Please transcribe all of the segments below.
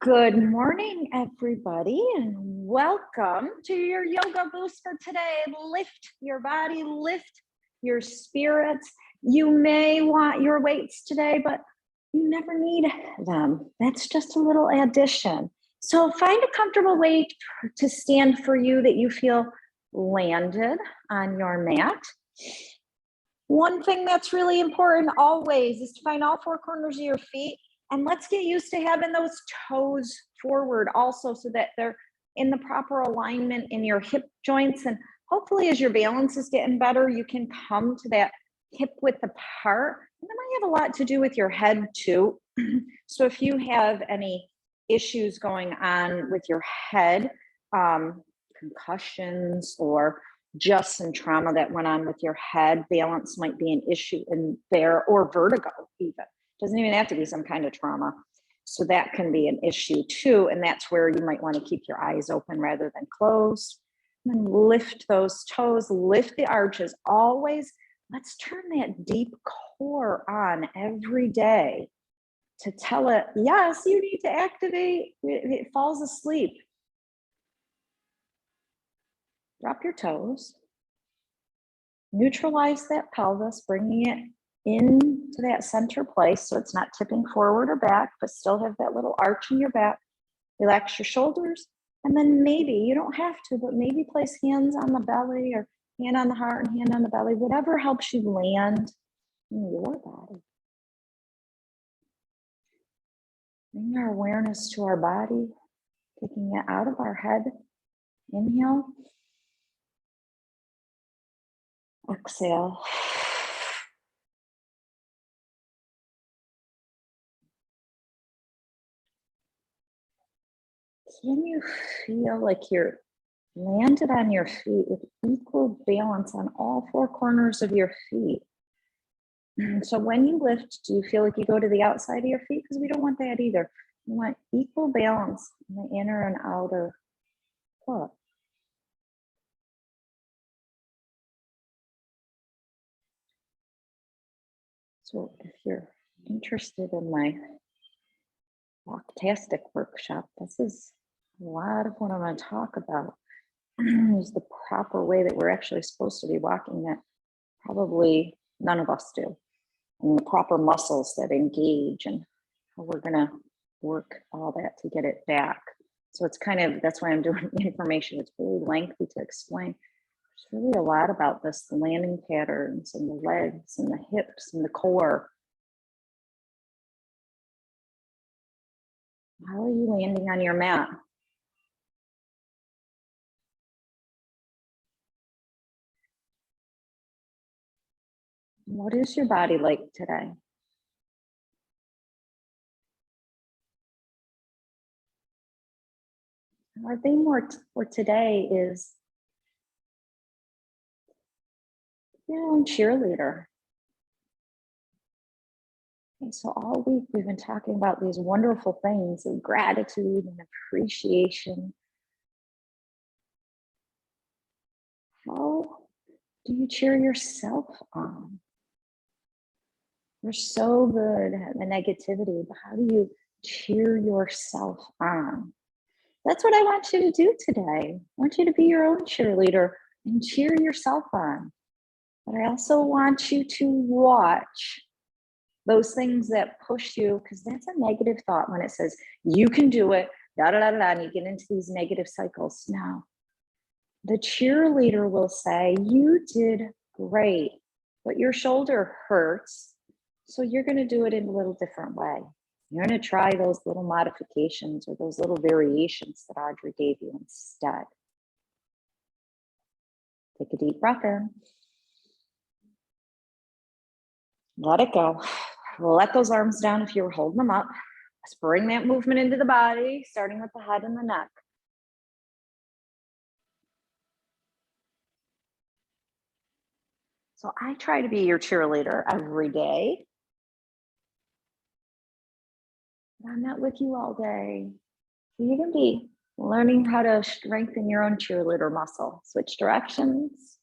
Good morning, everybody, and welcome to your yoga boost for today. Lift your body, lift your spirits. You may want your weights today, but you never need them. That's just a little addition. So find a comfortable way to stand for you that you feel landed on your mat. One thing that's really important always is to find all four corners of your feet. And let's get used to having those toes forward also so that they're in the proper alignment in your hip joints. And hopefully as your balance is getting better, you can come to that hip width apart. And that might have a lot to do with your head too. So if you have any issues going on with your head, concussions or just some trauma that went on with your head, balance might be an issue in there, or vertigo even. Doesn't even have to be some kind of trauma. So that can be an issue too. And that's where you might want to keep your eyes open rather than closed. And then lift those toes, lift the arches. Always, let's turn that deep core on every day to tell it, yes, you need to activate. It falls asleep. Drop your toes. Neutralize that pelvis, bringing it into that center place so it's not tipping forward or back, but still have that little arch in your back. Relax your shoulders, and then maybe, you don't have to, but maybe place hands on the belly or hand on the heart and hand on the belly, whatever helps you land in your body. Bring our awareness to our body, taking it out of our head. Inhale. Exhale. Can you feel like you're landed on your feet with equal balance on all four corners of your feet? So when you lift, do you feel like you go to the outside of your feet? Because we don't want that either. We want equal balance in the inner and outer foot. So if you're interested in my Walktastic workshop, this is a lot of what I'm going to talk about. Is the proper way that we're actually supposed to be walking that probably none of us do. And the proper muscles that engage and how we're going to work all that to get it back. So it's kind of, that's why I'm doing the information. It's really lengthy to explain. There's really a lot about this, the landing patterns and the legs and the hips and the core. How are you landing on your mat? What is your body like today? Our theme for today is your own cheerleader. Okay, so all week we've been talking about these wonderful things of gratitude and appreciation. How do you cheer yourself on? We're so good at the negativity, but how do you cheer yourself on? That's what I want you to do today. I want you to be your own cheerleader and cheer yourself on. But I also want you to watch those things that push you, because that's a negative thought when it says, you can do it, da da da da, and you get into these negative cycles. Now, the cheerleader will say, you did great, but your shoulder hurts. So you're going to do it in a little different way. You're going to try those little modifications or those little variations that Audrey gave you instead. Take a deep breath in. Let it go. Let those arms down if you were holding them up. Let's bring that movement into the body, starting with the head and the neck. So I try to be your cheerleader every day. I'm not with you all day. So you're going to be learning how to strengthen your own cheerleader muscle. Switch directions.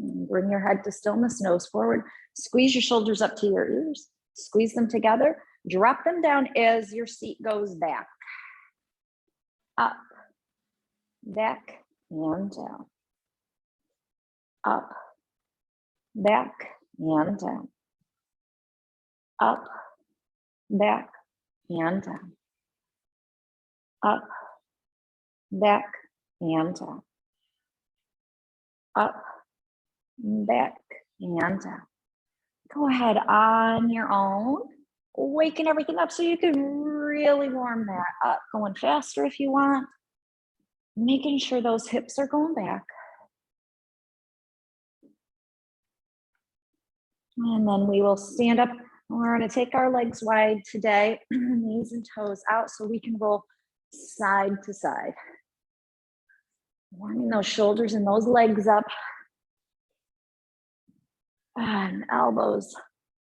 Bring your head to stillness, nose forward. Squeeze your shoulders up to your ears. Squeeze them together. Drop them down as your seat goes back. Up, back, and down. Up, back, and down. Up, back, and down. Up, back, and down. Up, back, and down. Go ahead on your own, waking everything up so you can really warm that up. Going faster if you want. Making sure those hips are going back. And then we will stand up. We're going to take our legs wide today, knees and toes out so we can roll side to side. Warming those shoulders and those legs up. And elbows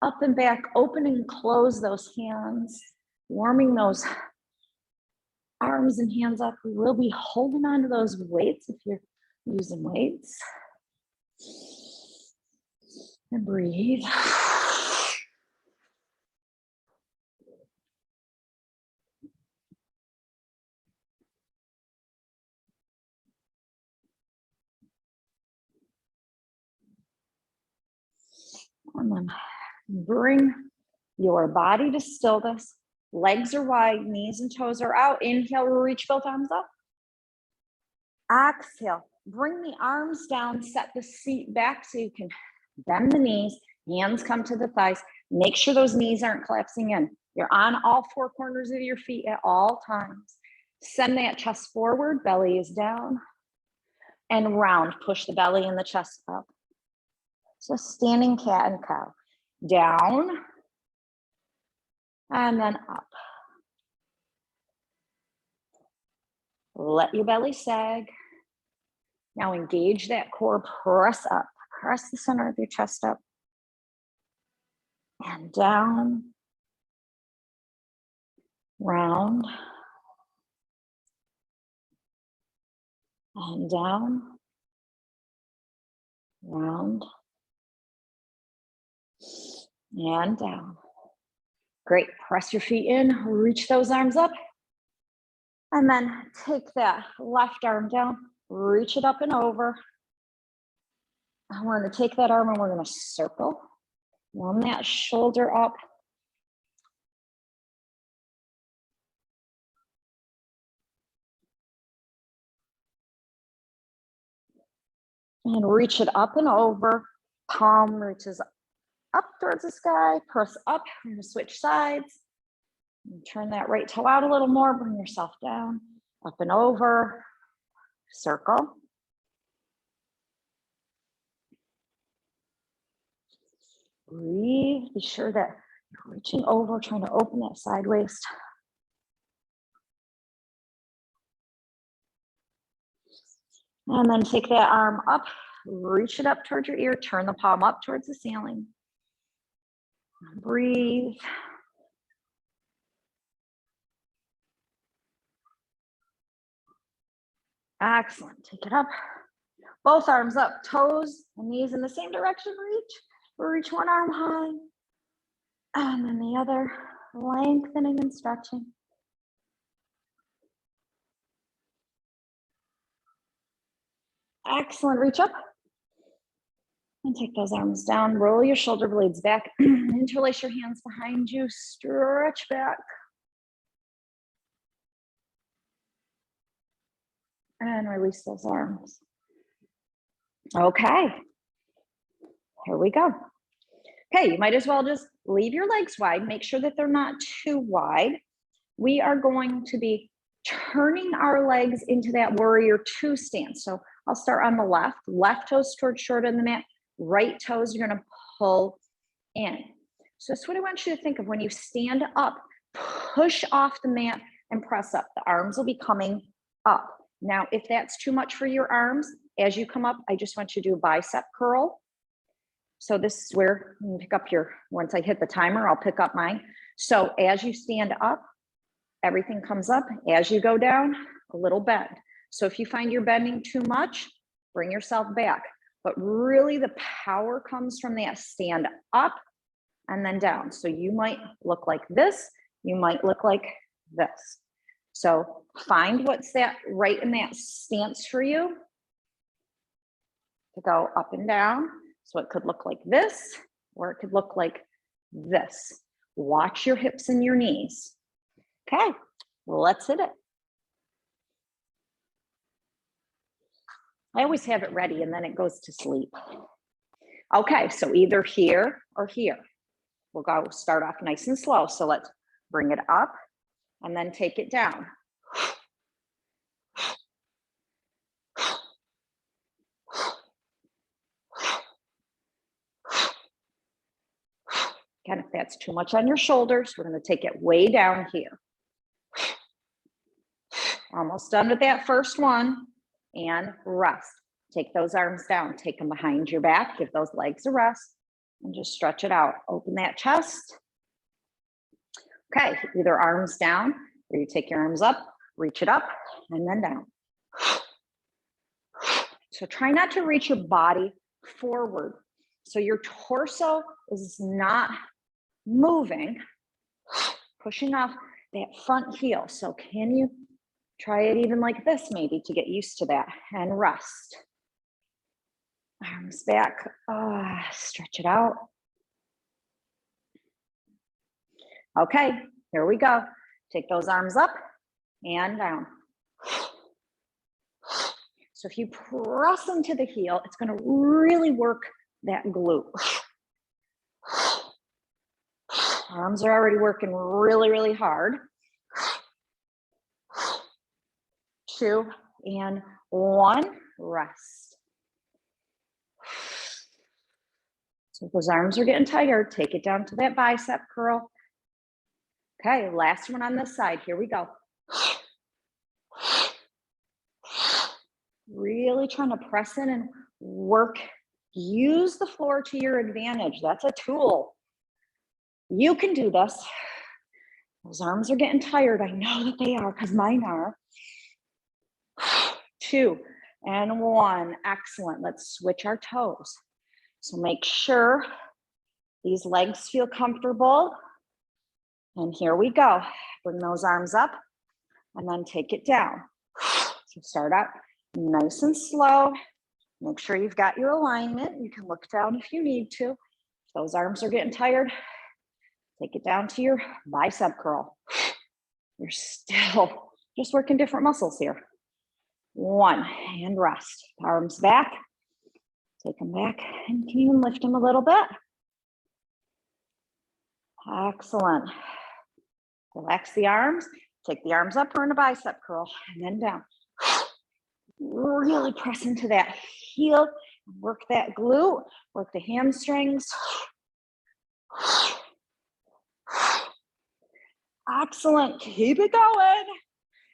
up and back, open and close those hands, warming those arms and hands up. We will be holding on to those weights if you're using weights. And breathe. And then bring your body to stillness. Legs are wide, knees and toes are out. Inhale, reach both arms up. Exhale, bring the arms down, set the seat back so you can bend the knees, hands come to the thighs. Make sure those knees aren't collapsing in. You're on all four corners of your feet at all times. Send that chest forward, belly is down. And round, push the belly and the chest up. So standing cat and cow. Down. And then up. Let your belly sag. Now engage that core, press up. Press the center of your chest up. And down. Round. And down. Round. And down. Great. Press your feet in, reach those arms up. And then take that left arm down, reach it up and over. And we're going to take that arm and we're going to circle. Warm that shoulder up. And reach it up and over. Palm reaches up towards the sky. Press up. We're going to switch sides. And turn that right toe out a little more. Bring yourself down. Up and over. Circle. Breathe. Be sure that you're reaching over, trying to open that side waist. And then take that arm up, reach it up towards your ear, turn the palm up towards the ceiling. Breathe. Excellent. Take it up. Both arms up, toes and knees in the same direction. Reach one arm high. And then the other, lengthening and stretching. Excellent. Reach up. And take those arms down. Roll your shoulder blades back. Interlace your hands behind you. Stretch back. And release those arms. Okay. Here we go. Okay, you might as well just leave your legs wide. Make sure that they're not too wide. We are going to be turning our legs into that warrior two stance. So I'll start on the left. Left toes towards short on the mat. Right toes, you're going to pull in. So that's what I want you to think of. When you stand up, push off the mat and press up. The arms will be coming up. Now, if that's too much for your arms, as you come up, I just want you to do a bicep curl. So this is where you can pick up your, once I hit the timer, I'll pick up mine. So as you stand up, everything comes up. As you go down, a little bend. So if you find you're bending too much, bring yourself back. but really the power comes from that stand up and then down. So you might look like this, you might look like this. So find what's that right in that stance for you to go up and down. So it could look like this, or it could look like this. Watch your hips and your knees. Okay, let's hit it. I always have it ready and then it goes to sleep. Okay, so either here or here. We'll go start off nice and slow. So let's bring it up and then take it down. Again, if that's too much on your shoulders, we're going to take it way down here. Almost done with that first one. And rest. Take those arms down. Take them behind your back. Give those legs a rest. And just stretch it out. Open that chest. Okay, either arms down, or you take your arms up, reach it up, and then down. So try not to reach your body forward. So your torso is not moving, pushing off that front heel. So can you try it even like this maybe to get used to that, and rest. Arms back, stretch it out. Okay, here we go. Take those arms up and down. So if you press into the heel, it's going to really work that glute. Arms are already working really, really hard. 2 and 1, rest. So if those arms are getting tired, take it down to that bicep curl. Okay, last one on this side. Here we go. Really trying to press in and work. Use the floor to your advantage. That's a tool. You can do this. Those arms are getting tired. I know that they are because mine are. 2 and 1. Excellent. Let's switch our toes. So make sure these legs feel comfortable. And here we go. Bring those arms up and then take it down. So start out nice and slow. Make sure you've got your alignment. You can look down if you need to. If those arms are getting tired, take it down to your bicep curl. You're still just working different muscles here. 1 and rest. Arms back. Take them back and you can even lift them a little bit. Excellent. Relax the arms. Take the arms up or in a bicep curl and then down. Really press into that heel. Work that glute. Work the hamstrings. Excellent. Keep it going.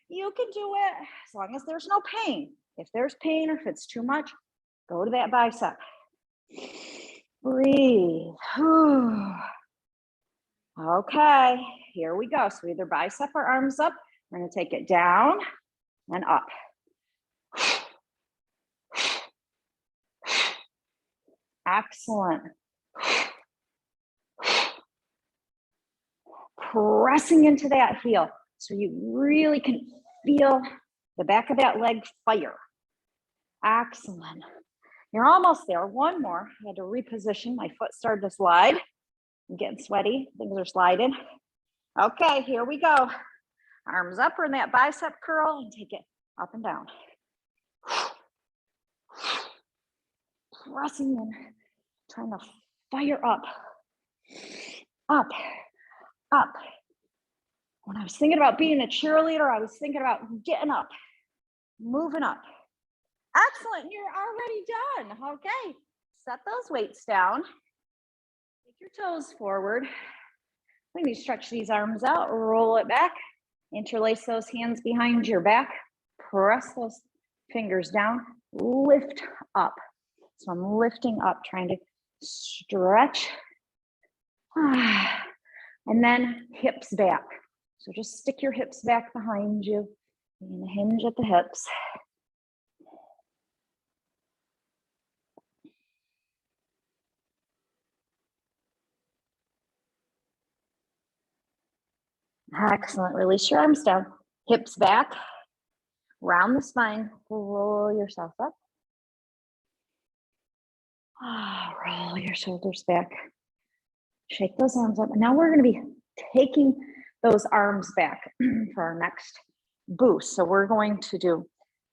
You can do it as long as there's no pain. If there's pain or if it's too much, go to that bicep. Breathe. Okay, here we go. So either bicep or arms up. We're going to take it down and up. Excellent. Pressing into that heel so you really can feel the back of that leg fire. Excellent. You're almost there. One more. I had to reposition. My foot started to slide. I'm getting sweaty. Things are sliding. Okay, here we go. Arms up or in that bicep curl and take it up and down. Pressing in, trying to fire up. Up, up. When I was thinking about being a cheerleader, I was thinking about getting up, moving up. Excellent, you're already done. Okay, set those weights down. Take your toes forward. Maybe stretch these arms out, roll it back, interlace those hands behind your back, press those fingers down, lift up. So I'm lifting up, trying to stretch. And then hips back. So just stick your hips back behind you and hinge at the hips. Excellent. Release your arms down. Hips back. Round the spine. Roll yourself up. Roll your shoulders back. Shake those arms up. And now we're going to be taking those arms back for our next boost. So we're going to do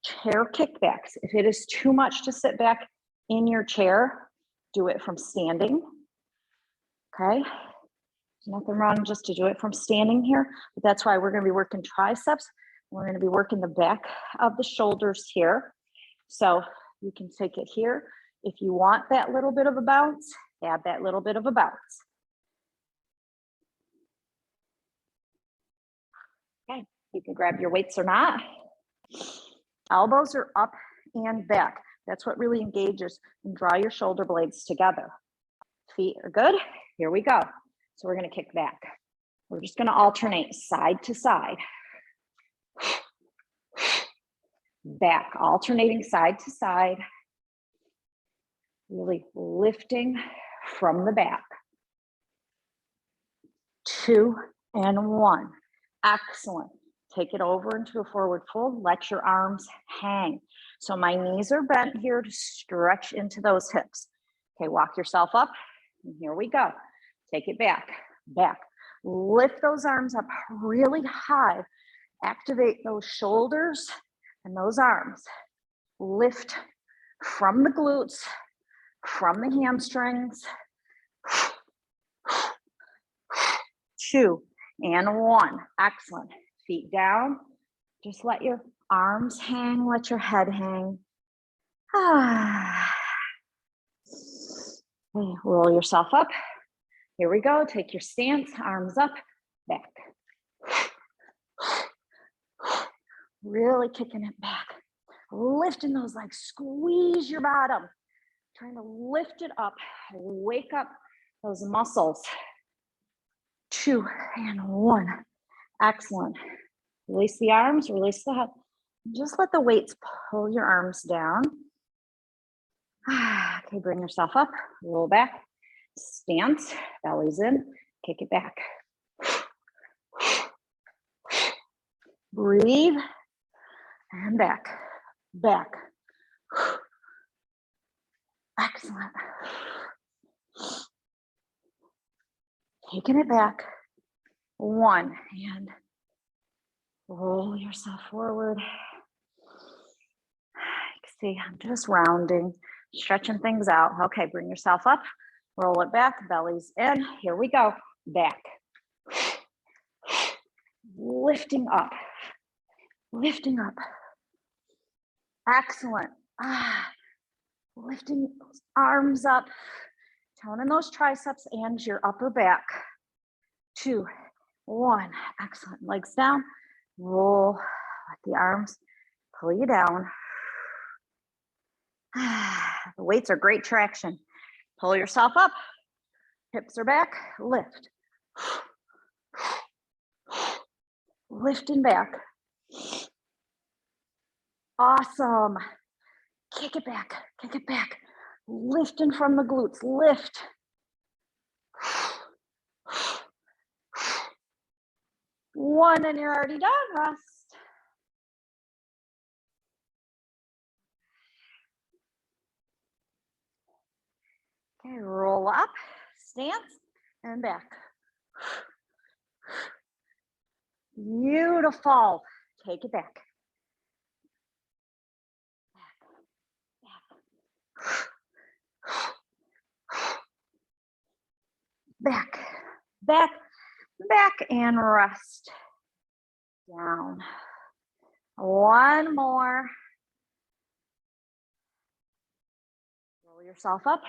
chair kickbacks. If it is too much to sit back in your chair, do it from standing. Okay. There's nothing wrong just to do it from standing here, but that's why we're going to be working triceps. We're going to be working the back of the shoulders here. So you can take it here. If you want that little bit of a bounce, add that little bit of a bounce. Okay, you can grab your weights or not. Elbows are up and back. That's what really engages, and draw your shoulder blades together. Feet are good. Here we go. So we're going to kick back. We're just going to alternate side to side. Back, alternating side to side. Really lifting from the back. 2 and 1. Excellent. Take it over into a forward fold. Let your arms hang. So my knees are bent here to stretch into those hips. Okay, walk yourself up. And here we go. Take it back, back. Lift those arms up really high. Activate those shoulders and those arms. Lift from the glutes, from the hamstrings. 2 and 1. Excellent. Feet down. Just let your arms hang, let your head hang. Okay, roll yourself up. Here we go. Take your stance, arms up, back. Really kicking it back. Lifting those legs, squeeze your bottom. Trying to lift it up, wake up those muscles. 2 and 1. Excellent. Release the arms, release the head. Just let the weights pull your arms down. Okay, bring yourself up, roll back, stance, belly's in, kick it back. Breathe, and back, back. Excellent. Taking it back. 1, and roll yourself forward. See, I'm just rounding, stretching things out. Okay, bring yourself up, roll it back, belly's in. Here we go. Back. Lifting up, lifting up. Excellent. Lifting those arms up, toning those triceps and your upper back. 2, 1. Excellent. Legs down. Roll. Let the arms pull you down. The weights are great traction. Pull yourself up. Hips are back. Lift. Lifting back. Awesome. Kick it back. Kick it back. Lifting from the glutes. Lift. One, and you're already done. Rest. Okay, roll up, stance, and back. Beautiful. Take it back. Back, back, back, and rest. Down. One more. Roll yourself up.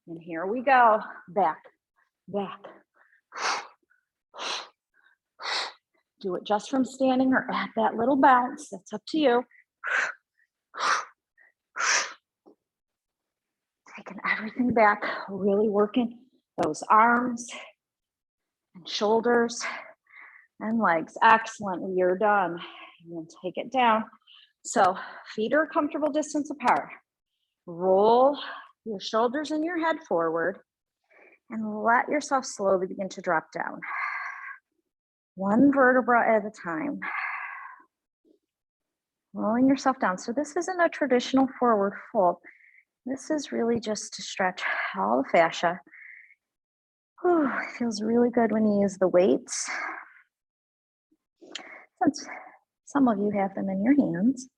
And here we go. Back, back. Do it just from standing or add that little bounce. That's up to you. Taking everything back, really working those arms and shoulders and legs. Excellent. You're done. And then take it down. So feet are a comfortable distance apart. Roll your shoulders and your head forward and let yourself slowly begin to drop down. one vertebra at a time. Rolling yourself down. So this isn't a traditional forward fold. This is really just to stretch all the fascia. Whew, it feels really good when you use the weights. Since some of you have them in your hands.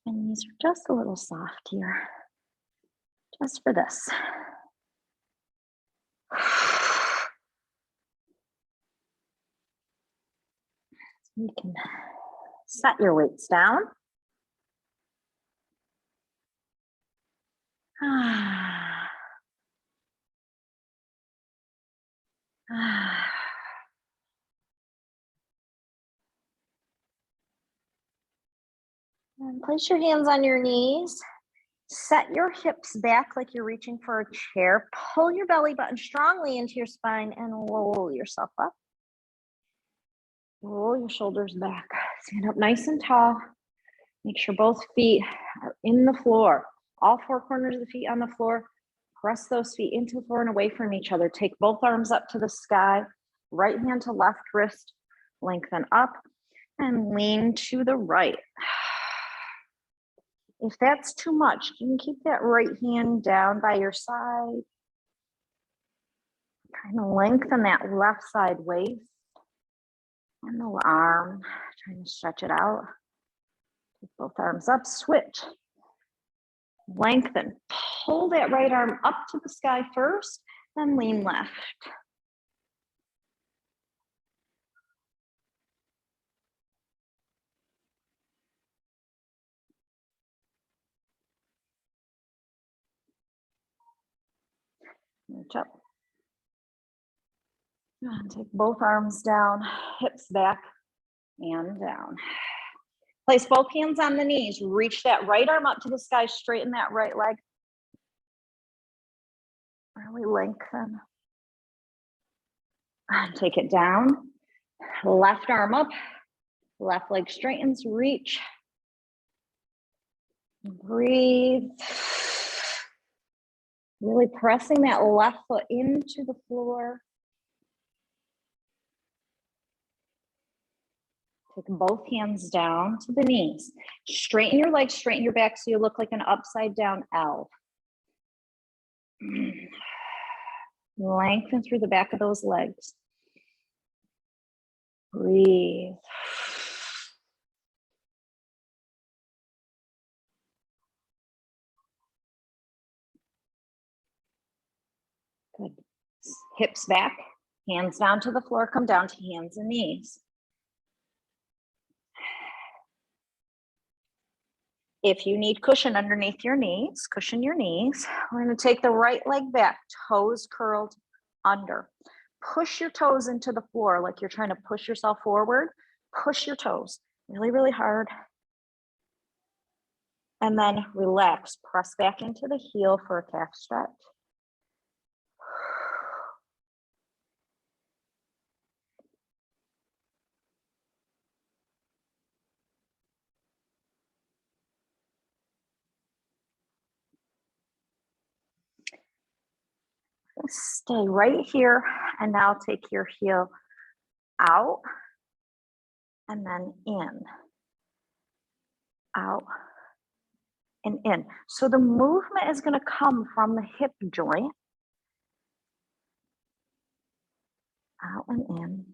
And these are just a little soft here, just for this. So you can set your weights down. And place your hands on your knees. Set your hips back like you're reaching for a chair. Pull your belly button strongly into your spine and roll yourself up. Roll your shoulders back. Stand up nice and tall. Make sure both feet are in the floor. All four corners of the feet on the floor. Press those feet into the floor and away from each other. Take both arms up to the sky. Right hand to left wrist. Lengthen up and lean to the right. If that's too much, you can keep that right hand down by your side. Kind of lengthen that left side waist and the arm. Trying to stretch it out. Take both arms up, switch. Lengthen. Pull that right arm up to the sky first, then lean left. Reach up. And take both arms down, hips back and down. Place both hands on the knees. Reach that right arm up to the sky, straighten that right leg. Really lengthen. And take it down. Left arm up, left leg straightens, reach. Breathe. Really pressing that left foot into the floor. Take both hands down to the knees. Straighten your legs, straighten your back so you look like an upside down L. Lengthen through the back of those legs. Breathe. Good. Hips back, hands down to the floor, come down to hands and knees. If you need cushion underneath your knees, cushion your knees. We're going to take the right leg back, toes curled under. Push your toes into the floor like you're trying to push yourself forward. Push your toes really, really hard. And then relax. Press back into the heel for a calf stretch. Stay right here, and now take your heel out and then in, out and in. So the movement is going to come from the hip joint, out and in.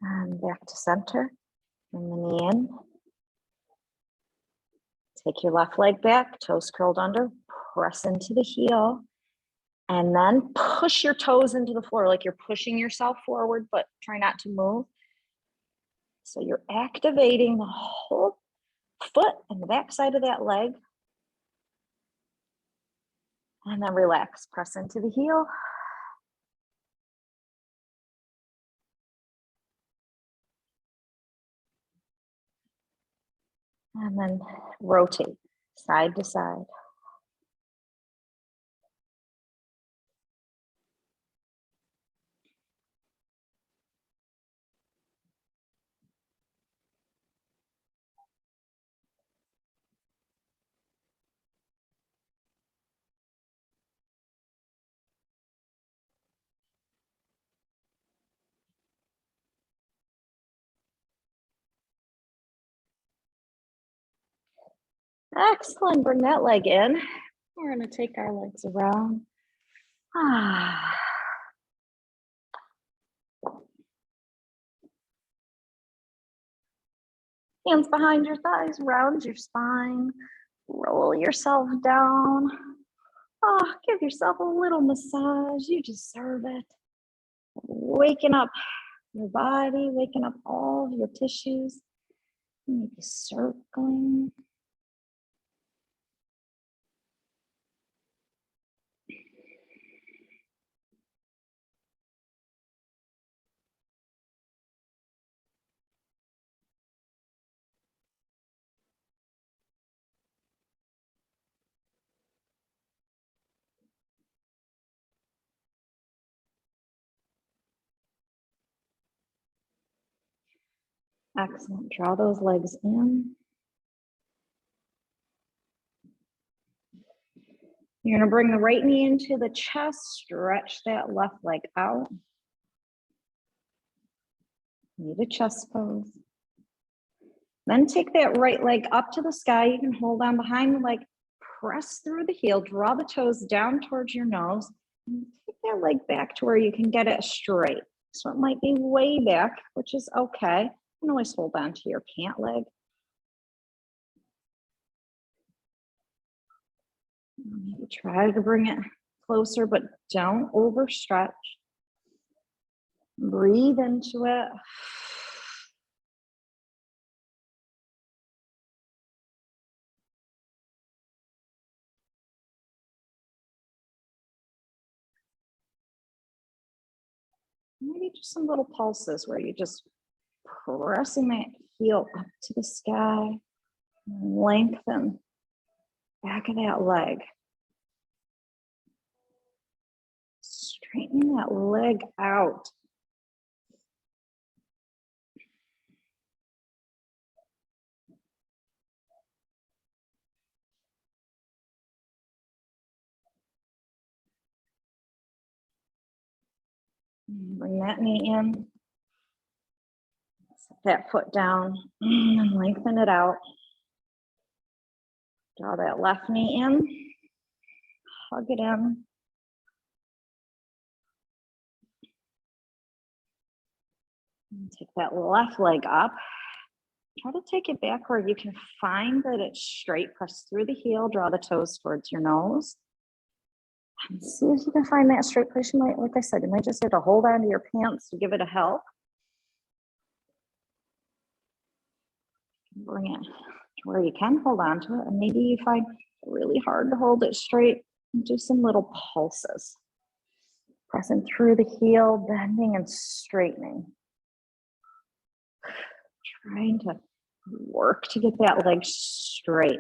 And back to center, bring the knee in. Take your left leg back, toes curled under, press into the heel, and then push your toes into the floor like you're pushing yourself forward, but try not to move. So you're activating the whole foot and the back side of that leg. And then relax, press into the heel. And then rotate side to side. Excellent. Bring that leg in. We're going to take our legs around. Hands behind your thighs, round your spine. Roll yourself down. Give yourself a little massage. You deserve it. Waking up your body, waking up all of your tissues. Maybe circling. Excellent. Draw those legs in. You're going to bring the right knee into the chest, stretch that left leg out. Need a chest pose. Then take that right leg up to the sky. You can hold on behind the leg, press through the heel, draw the toes down towards your nose, and take that leg back to where you can get it straight. So it might be way back, which is okay. You can always hold on to your pant leg. Maybe try to bring it closer, but don't overstretch. Breathe into it. Maybe just some little pulses where you just pressing that heel up to the sky. Lengthen back of that leg. Straighten that leg out. Bring that knee in. Set that foot down and lengthen it out. Draw that left knee in. Hug it in. And take that left leg up. Try to take it back where you can find that it's straight. Press through the heel. Draw the toes towards your nose. And see if you can find that straight place. You might, like I said, you might just have to hold on to your pants to give it a help. Bring it to where you can hold on to it. And maybe you find it really hard to hold it straight. And do some little pulses. Pressing through the heel, bending and straightening. Trying to work to get that leg straight.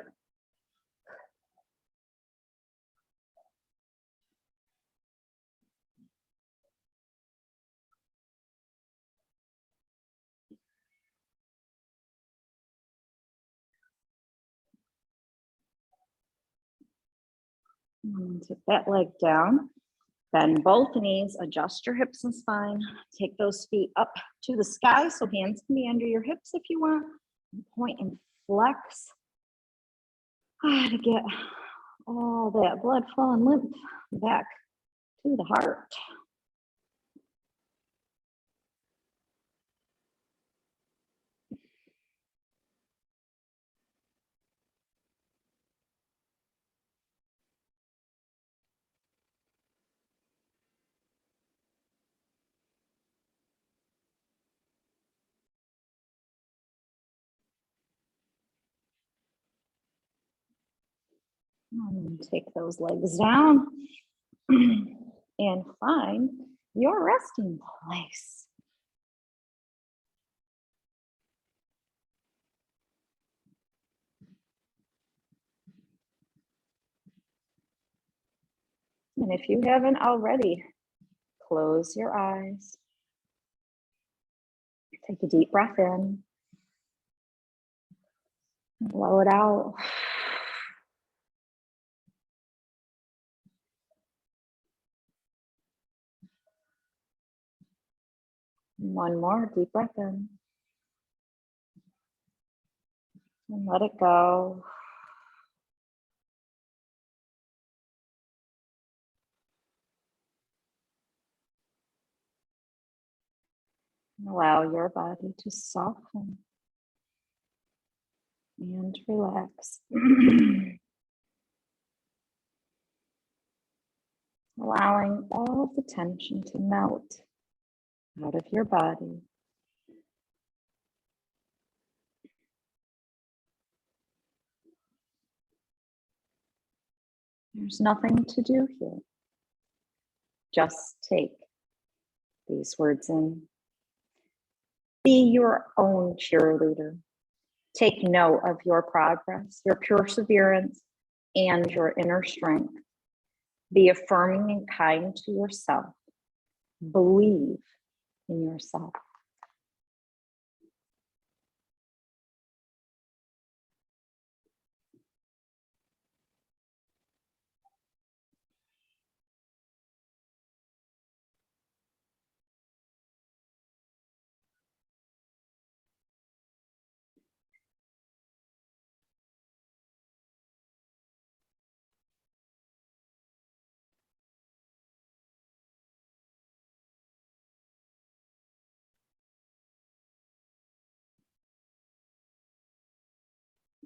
And take that leg down. Bend both knees, adjust your hips and spine. Take those feet up to the sky so hands can be under your hips if you want. Point and flex. To get all that blood flow and lymph back to the heart. And take those legs down and find your resting place. And if you haven't already, close your eyes. Take a deep breath in. Blow it out. One more deep breath in. And let it go. Allow your body to soften and relax. Allowing all the tension to melt out of your body. There's nothing to do here. Just take these words in. Be your own cheerleader. Take note of your progress, your perseverance, and your inner strength. Be affirming and kind to yourself. Believe in yourself.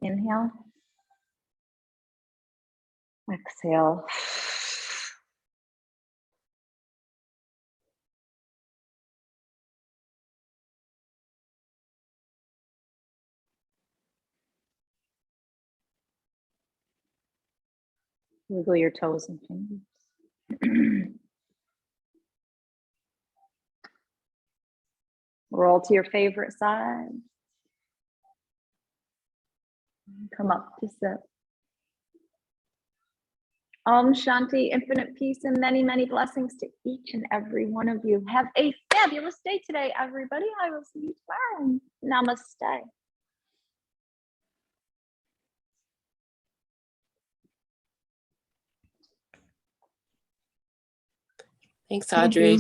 Inhale. Exhale. Wiggle your toes and fingers. Roll to your favorite side. Come up to sit. Om Shanti, infinite peace and many, many blessings to each and every one of you. Have a fabulous day today, everybody. I will see you tomorrow. Namaste. Thanks, Audrey.